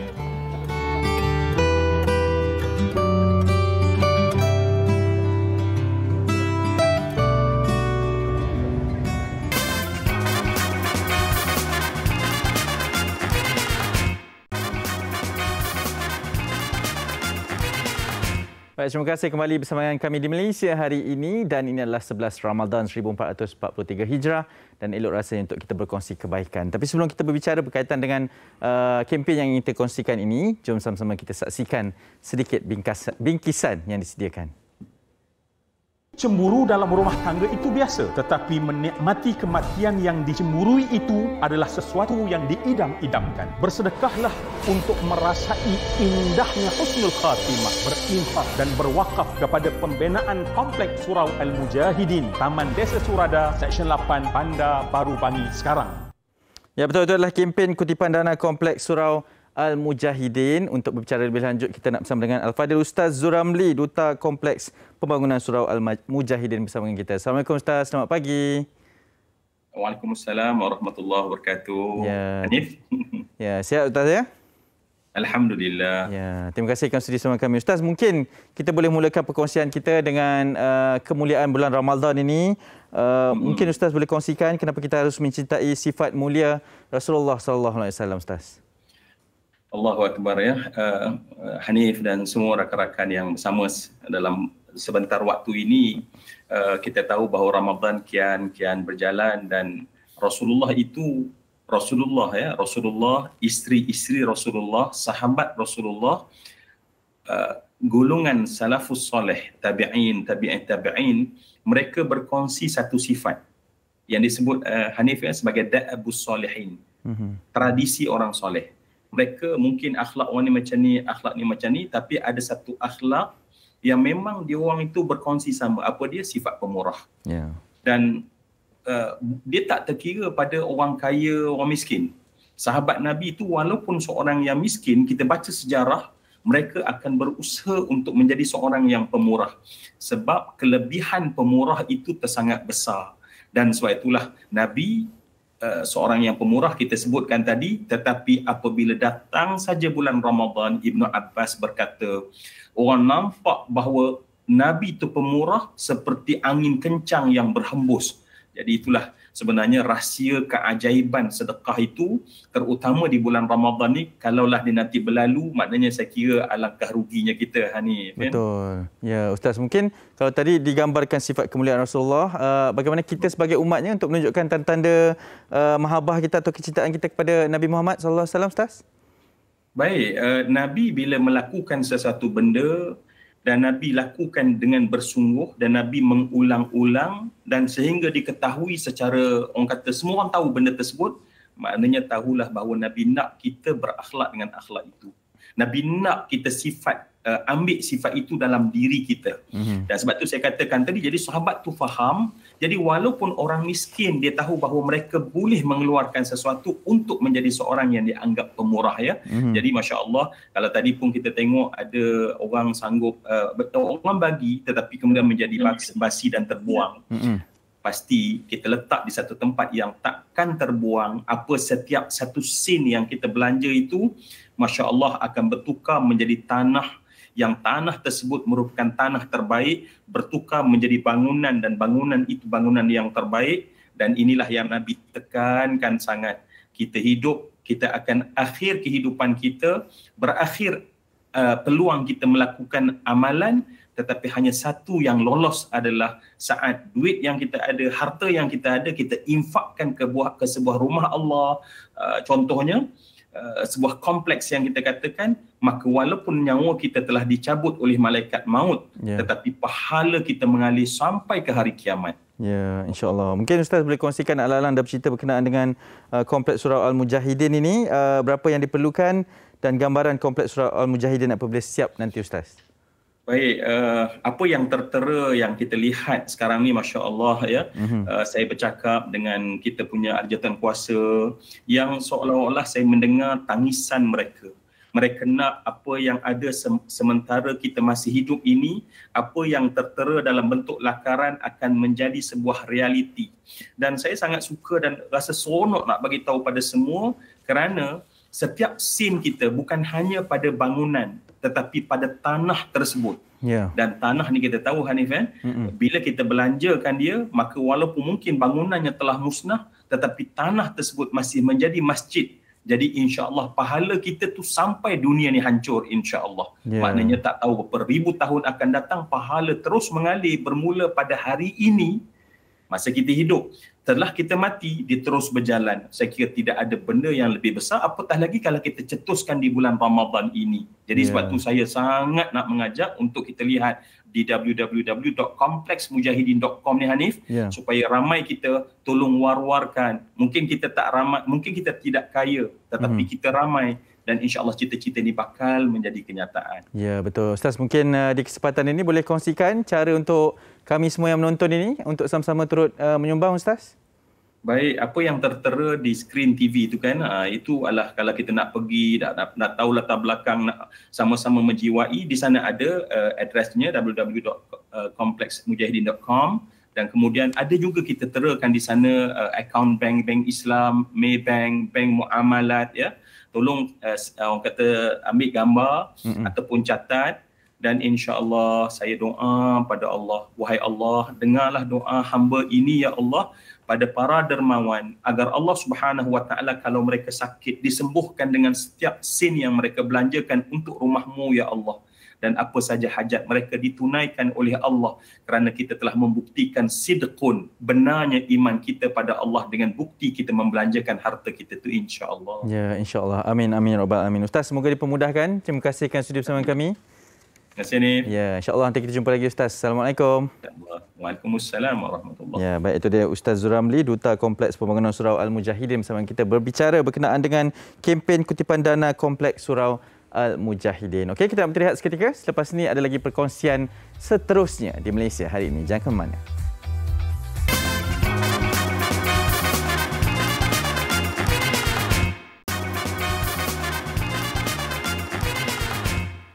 Baik, terima kasih kembali bersama dengan kami di Malaysia hari ini dan ini adalah 11 Ramadan 1443 Hijrah dan elok rasanya untuk kita berkongsi kebaikan. Tapi sebelum kita berbicara berkaitan dengan kempen yang ingin kita kongsikan ini, jom sama-sama kita saksikan sedikit bingkisan yang disediakan. Cemburu dalam rumah tangga itu biasa, tetapi menikmati kematian yang dicemburui itu adalah sesuatu yang diidam-idamkan. Bersedekahlah untuk merasai indahnya husnul khatimah, berinfak dan berwakaf kepada pembinaan Kompleks Surau Al-Mujahidin, Taman Desa Surada, Seksyen 8, Bandar Baru Bangi sekarang. Ya, betul, itu adalah kempen kutipan dana Kompleks Surau Al-Mujahidin. Untuk berbicara lebih lanjut, kita nak bersama dengan Al-Fadhil Ustaz Zuramli, Duta Kompleks Pembangunan Surau Al-Mujahidin bersama dengan kita. Assalamualaikum Ustaz, selamat pagi. Waalaikumsalam warahmatullahi wabarakatuh. Ya. Hanif? Ya, sihat Ustaz ya? Alhamdulillah. Ya, terima kasih kerana sudi bersama kami. Ustaz, mungkin kita boleh mulakan perkongsian kita dengan kemuliaan bulan Ramadan ini. Mungkin Ustaz boleh kongsikan kenapa kita harus mencintai sifat mulia Rasulullah SAW, Ustaz. Allahu Akbar ya. Hanif dan semua rakan-rakan yang bersama dalam sebentar waktu ini, kita tahu bahawa Ramadan kian berjalan dan Rasulullah itu Rasulullah, isteri-isteri Rasulullah, sahabat Rasulullah, golongan salafus soleh, tabi'in, mereka berkongsi satu sifat yang disebut Hanif sebagai da'abus solehin, tradisi orang soleh. Mereka mungkin akhlak orang ni macam ni, akhlak ni macam ni, tapi ada satu akhlak yang memang dia orang itu berkongsi sama. Apa dia? Sifat pemurah. Yeah. Dan dia tak terkira pada orang kaya, orang miskin. Sahabat Nabi itu walaupun seorang yang miskin, kita baca sejarah, mereka akan berusaha untuk menjadi seorang yang pemurah. Sebab kelebihan pemurah itu tersangat besar. Dan sebab itulah Nabi seorang yang pemurah kita sebutkan tadi, tetapi apabila datang saja bulan Ramadan, Ibnu Abbas berkata, orang nampak bahawa Nabi itu pemurah seperti angin kencang yang berhembus. Jadi itulah sebenarnya rahsia keajaiban sedekah itu, terutama di bulan Ramadan ni. Kalaulah dia nanti berlalu, maknanya saya kira alangkah ruginya kita, Hanif. Betul. Ya, Ustaz, mungkin kalau tadi digambarkan sifat kemuliaan Rasulullah, bagaimana kita sebagai umatnya untuk menunjukkan tanda-tanda mahabbah kita atau kecintaan kita kepada Nabi Muhammad SAW, Ustaz? Baik, Nabi bila melakukan sesuatu benda dan Nabi lakukan dengan bersungguh dan Nabi mengulang-ulang dan sehingga diketahui secara, orang kata semua orang tahu benda tersebut, maknanya tahulah bahawa Nabi nak kita berakhlak dengan akhlak itu. Nabi nak kita ambil sifat itu dalam diri kita. Dan sebab tu saya katakan tadi, jadi sahabat tu faham, jadi walaupun orang miskin, dia tahu bahawa mereka boleh mengeluarkan sesuatu untuk menjadi seorang yang dianggap pemurah ya. Jadi Masya Allah, kalau tadi pun kita tengok ada orang sanggup, orang bagi tetapi kemudian menjadi basi dan terbuang. Pasti kita letak di satu tempat yang takkan terbuang. Setiap satu sen yang kita belanja itu, Masya Allah akan bertukar menjadi tanah, yang tanah tersebut merupakan tanah terbaik, bertukar menjadi bangunan dan bangunan itu bangunan yang terbaik. Dan inilah yang Nabi tekankan sangat. Kita hidup, kita akan akhir kehidupan kita, berakhir peluang kita melakukan amalan, tetapi hanya satu yang lolos adalah saat duit yang kita ada, harta yang kita ada, kita infakkan ke sebuah rumah Allah, contohnya sebuah kompleks yang kita katakan, maka walaupun nyawa kita telah dicabut oleh malaikat maut, tetapi pahala kita mengalir sampai ke hari kiamat. Ya, insya-Allah. Mungkin Ustaz boleh kongsikan alang-alang dan bercerita berkenaan dengan Kompleks Surau Al-Mujahidin ini, berapa yang diperlukan dan gambaran Kompleks Surau Al-Mujahidin apabila siap nanti, Ustaz. Baik, apa yang tertera yang kita lihat sekarang ni, Masya Allah ya, saya bercakap dengan kita punya arjatan kuasa yang seolah-olah saya mendengar tangisan mereka. Mereka nak apa yang ada sementara kita masih hidup ini, apa yang tertera dalam bentuk lakaran akan menjadi sebuah realiti. Dan saya sangat suka dan rasa seronok nak bagi tahu pada semua, kerana setiap sen kita bukan hanya pada bangunan, tetapi pada tanah tersebut. Dan tanah ni kita tahu, Hanif, bila kita belanjakan dia, maka walaupun mungkin bangunannya telah musnah, tetapi tanah tersebut masih menjadi masjid Jadi insya-Allah pahala kita tu sampai dunia ni hancur insya-Allah. Maknanya tak tahu berapa ribu tahun akan datang, pahala terus mengalir bermula pada hari ini masa kita hidup. Setelah kita mati, dia terus berjalan. Saya kira tidak ada benda yang lebih besar, apatah lagi kalau kita cetuskan di bulan Ramadan ini. Jadi sebab tu saya sangat nak mengajak untuk kita lihat di www.complexmujahidin.com ni Hanif, supaya ramai kita tolong war-warkan. Mungkin kita tak ramai, mungkin kita tidak kaya, tetapi kita ramai dan insya-Allah cita-cita ini bakal menjadi kenyataan. Ya, betul. Ustaz, mungkin di kesempatan ini boleh kongsikan cara untuk kami semua yang menonton ini untuk sama-sama turut menyumbang, Ustaz? Baik, apa yang tertera di skrin TV itu kan, itu adalah kalau kita nak pergi, nak tahu latar belakang, nak sama-sama menjiwai, di sana ada adresnya www.complexmujahidin.com dan kemudian ada juga kita terakan di sana akaun bank Islam, Maybank, bank muamalat ya. Tolong orang kata ambil gambar ataupun catat dan insya-Allah saya doa pada Allah, wahai Allah, dengarlah doa hamba ini ya Allah pada para dermawan agar Allah Subhanahu Wa Taala kalau mereka sakit disembuhkan dengan setiap sen yang mereka belanjakan untuk rumah-Mu ya Allah, dan apa saja hajat mereka ditunaikan oleh Allah kerana kita telah membuktikan sidqun, benarnya iman kita pada Allah dengan bukti kita membelanjakan harta kita tu insya-Allah. Ya, insya-Allah. Amin amin rabbal alamin. Ustaz, semoga dipermudahkan. Terima kasih kerana sudi bersama kami. Terima kasih ni. Ya, insya-Allah nanti kita jumpa lagi Ustaz. Assalamualaikum. Waalaikumsalam warahmatullahi. Ya, baik, itu dia Ustaz Zul Ramli, Duta Kompleks Pembangunan Surau Al-Mujahidin bersama kita berbicara berkenaan dengan kempen kutipan dana Kompleks Surau Al-Mujahidin. Okey, kita berehat seketika. Selepas ini ada lagi perkongsian seterusnya di Malaysia hari ini. Jangan ke mana.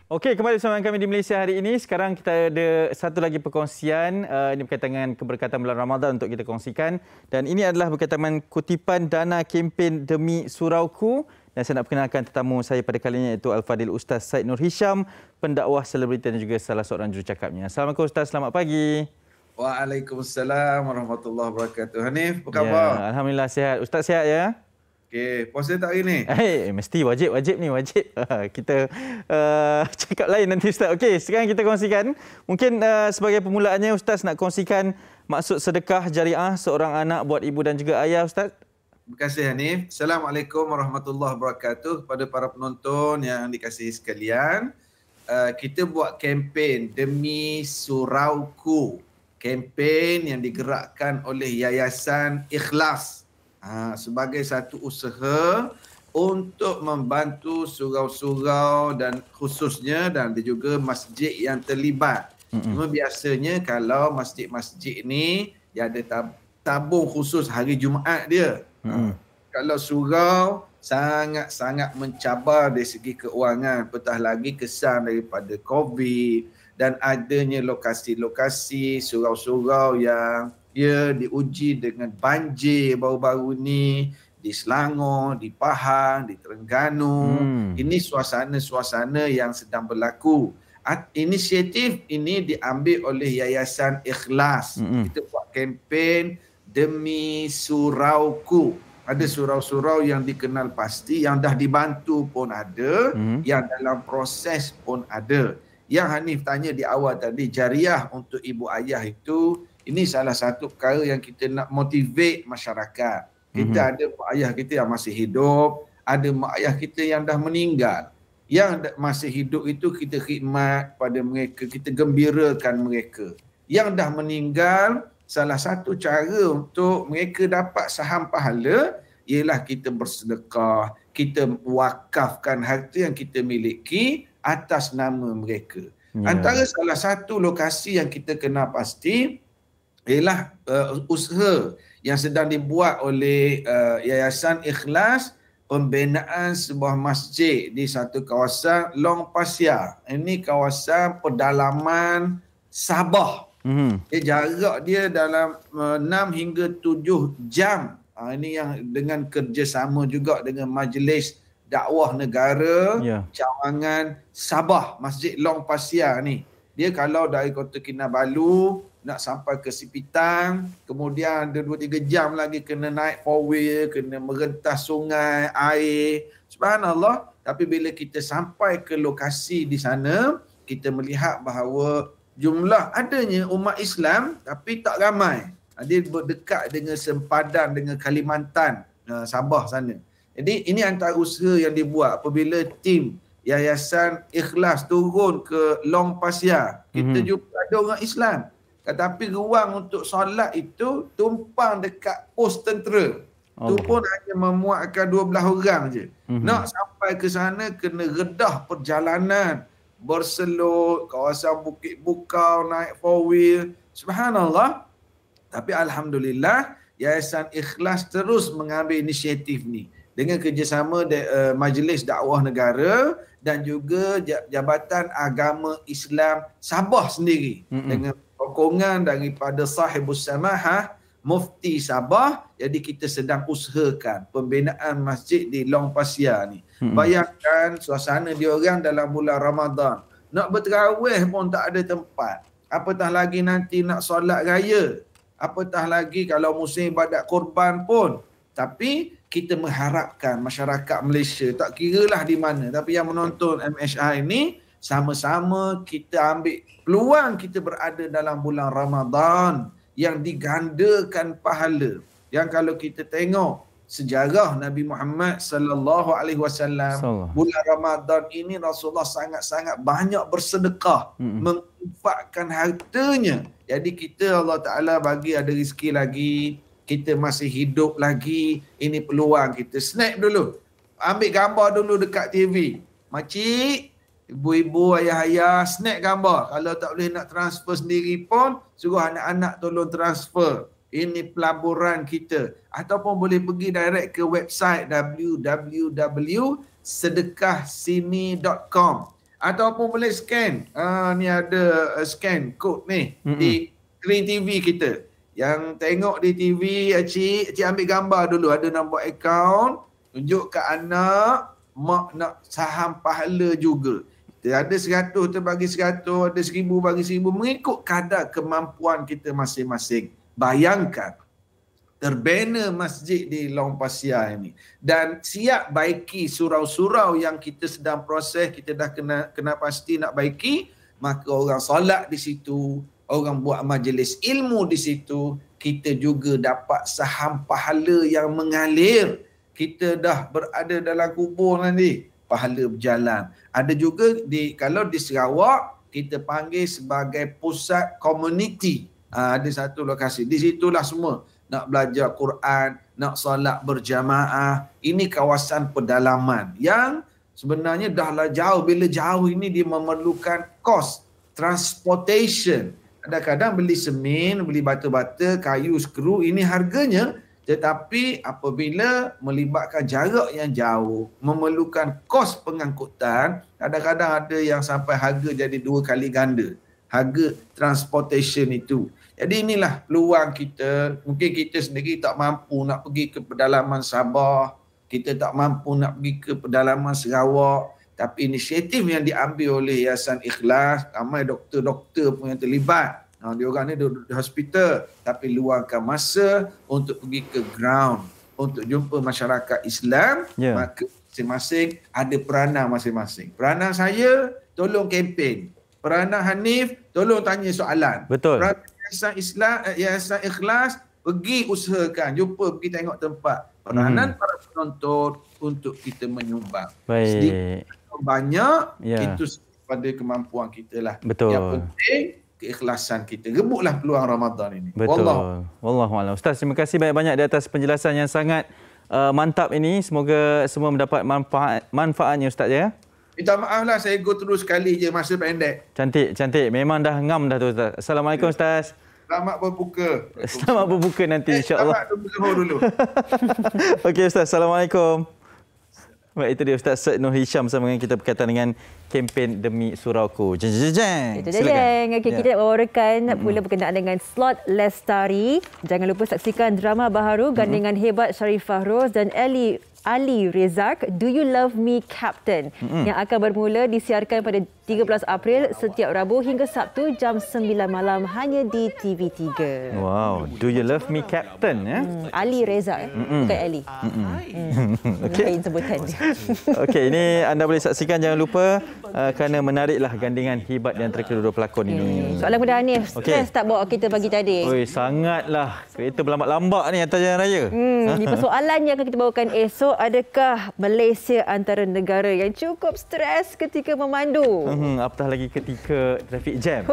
Okey, kembali bersama kami di Malaysia hari ini. Sekarang kita ada satu lagi perkongsian. Ini berkaitan dengan keberkatan bulan Ramadan untuk kita kongsikan. Dan ini adalah berkaitan dengan kutipan dana kempen Demi Surauku. Dan saya nak perkenalkan tetamu saya pada kali ini iaitu Al-Fadil Ustaz Said Nur Hisham, pendakwah selebriti dan juga salah seorang jurucakapnya. Assalamualaikum Ustaz, selamat pagi. Waalaikumsalam warahmatullahi wabarakatuh. Hanif, apa khabar? Ya, alhamdulillah sihat. Ustaz sihat ya? Okey, puasa tak hari ni? Mesti wajib ni, wajib. Kita cakap lain nanti Ustaz. Okey, sekarang kita kongsikan. Mungkin sebagai permulaannya Ustaz nak kongsikan maksud sedekah jariah seorang anak buat ibu dan juga ayah Ustaz. Terima kasih Hanif. Assalamualaikum warahmatullahi wabarakatuh. Kepada para penonton yang dikasihi sekalian, kita buat kempen Demi Surauku. Kempen yang digerakkan oleh Yayasan Ikhlas sebagai satu usaha untuk membantu surau-surau dan khususnya dan juga masjid yang terlibat. Cuma biasanya kalau masjid-masjid ni dia ada tabung khusus hari Jumaat dia. Kalau surau sangat-sangat mencabar dari segi keuangan, apatah lagi kesan daripada COVID dan adanya lokasi-lokasi surau-surau yang diuji dengan banjir baru-baru ni di Selangor, di Pahang, di Terengganu. Ini suasana-suasana yang sedang berlaku. Inisiatif ini diambil oleh Yayasan Ikhlas. Kita buat kempen Demi Surauku. Ada surau-surau yang dikenal pasti, yang dah dibantu pun ada, yang dalam proses pun ada. Yang Hanif tanya di awal tadi, jariah untuk ibu ayah itu, ini salah satu perkara yang kita nak motivate masyarakat. Kita ada mak ayah kita yang masih hidup, ada mak ayah kita yang dah meninggal. Yang masih hidup itu kita khidmat pada mereka, kita gembirakan mereka. Yang dah meninggal, salah satu cara untuk mereka dapat saham pahala ialah kita bersedekah, kita wakafkan harta yang kita miliki atas nama mereka. Antara salah satu lokasi yang kita kenal pasti ialah usaha yang sedang dibuat oleh Yayasan Ikhlas, pembinaan sebuah masjid di satu kawasan Long Pasir. Ini kawasan pedalaman Sabah. Jarak dia dalam 6 hingga 7 jam. Ini yang dengan kerjasama juga dengan Majlis Dakwah Negara Cawangan Sabah, Masjid Long Pasir ni. Dia kalau dari Kota Kinabalu nak sampai ke Sipitang, kemudian ada 2-3 jam lagi kena naik 4-wheel, kena merentas sungai, air. Subhanallah. Tapi bila kita sampai ke lokasi di sana, kita melihat bahawa jumlah adanya umat Islam tapi tak ramai. Dia berdekat dengan sempadan dengan Kalimantan, Sabah sana. Jadi ini antara usaha yang dibuat apabila tim Yayasan Ikhlas turun ke Long Pasir. Kita jumpa ada orang Islam. Tetapi ruang untuk solat itu tumpang dekat pos tentera. Itu pun hanya memuatkan 12 orang je. Nak sampai ke sana kena redah perjalanan. Berselur, kawasan Bukit Bukau, naik 4-wheel. Subhanallah. Tapi Alhamdulillah, Yayasan Ikhlas terus mengambil inisiatif ni. Dengan kerjasama Majlis Dakwah Negara dan juga Jabatan Agama Islam Sabah sendiri. Dengan sokongan daripada Sahibus Samahah, Mufti Sabah. Jadi kita sedang usahakan pembinaan masjid di Long Pasir ni. Bayangkan suasana diorang dalam bulan Ramadan. Nak berterawih pun tak ada tempat. Apatah lagi nanti nak solat raya. Apatah lagi kalau musim ibadat korban pun. Tapi kita mengharapkan masyarakat Malaysia, tak kiralah di mana, tapi yang menonton MHI ini, sama-sama kita ambil peluang kita berada dalam bulan Ramadan yang digandakan pahala. Yang kalau kita tengok sejarah Nabi Muhammad sallallahu alaihi wasallam, bulan Ramadan ini Rasulullah sangat-sangat banyak bersedekah, menginfakkan hartanya. Jadi kita Allah Taala bagi ada rezeki lagi, kita masih hidup lagi, ini peluang kita. Snap dulu. Ambil gambar dulu dekat TV. Makcik, ibu-ibu, ayah-ayah, snap gambar. Kalau tak boleh nak transfer sendiri pun, suruh anak-anak tolong transfer. Ini pelaburan kita. Ataupun boleh pergi direct ke website www.sedekahsini.com. Ataupun boleh scan. Ni ada scan code ni di screen TV kita. Yang tengok di TV, cik ambil gambar dulu. Ada nombor akaun, tunjuk ke anak, mak nak saham pahala juga. Ada 100 terbagi 100, ada 1000 bagi 1000, mengikut kadar kemampuan kita masing-masing. Bayangkan, terbina masjid di Long Pasir ini. Dan siap baiki surau-surau yang kita sedang proses, kita dah kena pasti nak baiki, maka orang solat di situ, orang buat majlis ilmu di situ, kita juga dapat saham pahala yang mengalir. Kita dah berada dalam kubur nanti, pahala berjalan. Ada juga kalau di Sarawak, kita panggil sebagai pusat komuniti. Ada satu lokasi. Di situlah semua nak belajar Quran, nak solat berjamaah. Ini kawasan pedalaman yang sebenarnya dahlah jauh. Bila jauh ini dia memerlukan kos transportation. Kadang-kadang beli semen, beli bata-bata, kayu, skru, ini harganya. Tetapi apabila melibatkan jarak yang jauh, memerlukan kos pengangkutan, kadang-kadang ada yang sampai harga jadi 2 kali ganda. Harga transportation itu. Jadi inilah peluang kita. Mungkin kita sendiri tak mampu nak pergi ke pedalaman Sabah. Kita tak mampu nak pergi ke pedalaman Sarawak. Tapi inisiatif yang diambil oleh Yayasan Ikhlas, ramai doktor-doktor pun yang terlibat. Dia orang ni duduk di hospital, tapi luangkan masa untuk pergi ke ground, untuk jumpa masyarakat Islam. Maka masing-masing ada peranan masing-masing. Peranan saya, tolong kempen. Peranan Hanif, tolong tanya soalan. Betul. Peranan Yayasan Ikhlas, pergi usahakan, jumpa, pergi tengok tempat. Peranan para penonton untuk kita menyumbang. Baik. Sedikit banyak, itu pada kemampuan kita lah. Betul. Yang penting, keikhlasan kita. Rebutlah peluang Ramadan ini. Betul. Wallahualam. Ustaz, terima kasih banyak-banyak di atas penjelasan yang sangat mantap ini. Semoga semua mendapat manfaatnya Ustaz ya. Minta maaf lah, saya go terus sekali je, masa pendek. Cantik. Memang dah ngam dah tu Ustaz. Assalamualaikum Ustaz. Selamat berbuka. Selamat berbuka nanti insya-Allah. Selamat dulu. Okey Ustaz, Assalamualaikum. Baik, itu dia Ustaz Syed Nur Hisham bersama dengan kita berkaitan dengan kempen Demi Surauku. Jeng. Itu dia. Okay, kita bawakan pula berkenaan dengan slot Lestari. Jangan lupa saksikan drama baharu gandingan hebat Sharifah Rose dan Ellie Ali Rezak, Do You Love Me Captain, yang akan bermula disiarkan pada 13 April setiap Rabu hingga Sabtu jam 9 malam hanya di TV3. Wow, Do You Love Me Captain ya? Ali Rezak, bukan Ali. Lain sebutan dia. Okey, ini anda boleh saksikan, jangan lupa kerana menariklah gandingan hebat di antara kedua-dua pelakon ini. Soalan mudah Hanif, stres tak bawa kita pagi tadi? Oi, sangatlah. Kereta berlambak-lambak ni atas jalan raya. Di persoalan yang akan kita bawakan esok, adakah Malaysia antara negara yang cukup stres ketika memandu? Apatah lagi ketika traffic jam.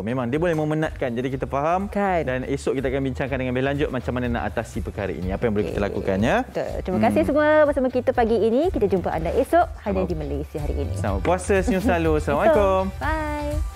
Memang dia boleh memenatkan. Jadi kita faham kan. Dan esok kita akan bincangkan dengan lebih lanjut macam mana nak atasi perkara ini. Apa yang boleh kita lakukan ya. Terima kasih semua bersama kita pagi ini. Kita jumpa anda esok hanya di Malaysia hari ini. Selamat puasa, senyum selalu. Assalamualaikum. Bye.